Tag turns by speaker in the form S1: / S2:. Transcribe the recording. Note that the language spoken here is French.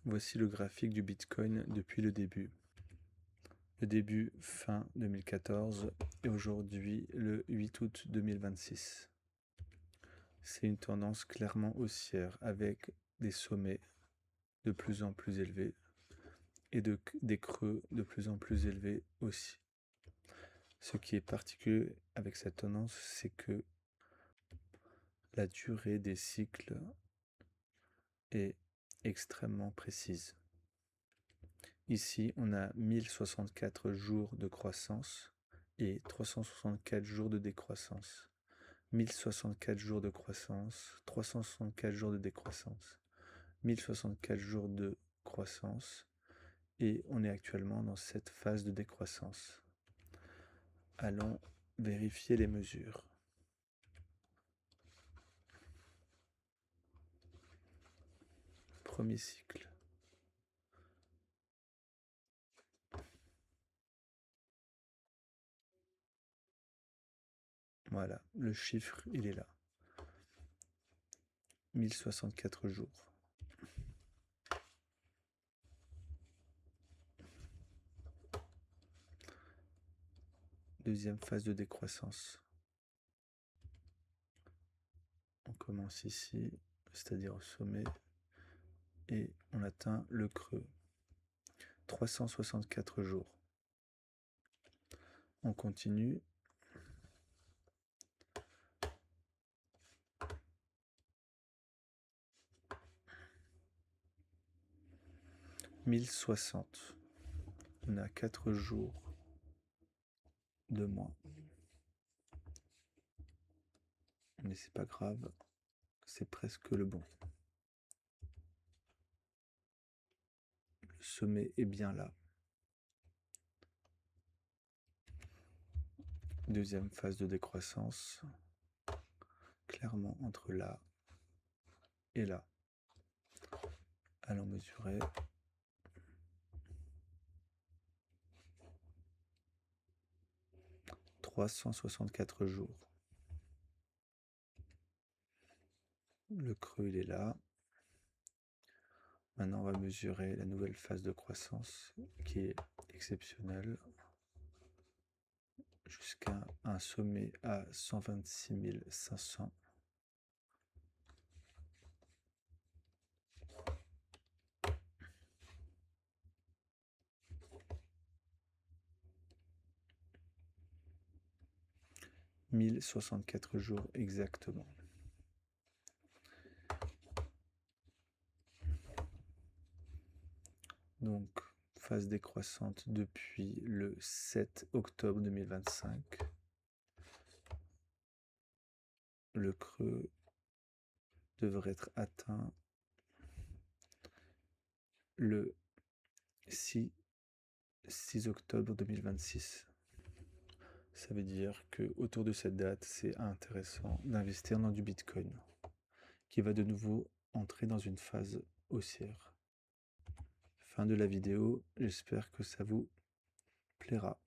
S1: Voici le graphique du Bitcoin depuis le début. Le début fin 2014 et aujourd'hui le 8 août 2026. C'est une tendance clairement haussière avec des sommets de plus en plus élevés et des creux de plus en plus élevés aussi. Ce qui est particulier avec cette tendance, c'est que la durée des cycles est extrêmement précise. Ici, on a 1064 jours de croissance et 364 jours de décroissance. 1064 jours de croissance, 364 jours de décroissance, 1064 jours de croissance, et on est actuellement dans cette phase de décroissance. Allons vérifier les mesures. Premier cycle. Voilà, le chiffre, il est là. 1064 jours. Deuxième phase de décroissance. On commence ici, c'est-à-dire au sommet, et on atteint le creux. 364 jours. On continue. « 1060. On a 4 jours de moins. Mais c'est pas grave, c'est presque le bon. Le sommet est bien là. Deuxième phase de décroissance, clairement entre là et là. Allons mesurer. « 364 jours. Le creux, il est là. Maintenant, on va mesurer la nouvelle phase de croissance qui est exceptionnelle jusqu'à un sommet à 126 500. « 1064 jours exactement. Donc, phase décroissante depuis le 7 octobre 2025. Le creux devrait être atteint le 6 octobre 2026. Ça veut dire que autour de cette date, c'est intéressant d'investir dans du Bitcoin qui va de nouveau entrer dans une phase haussière. Fin de la vidéo, j'espère que ça vous plaira.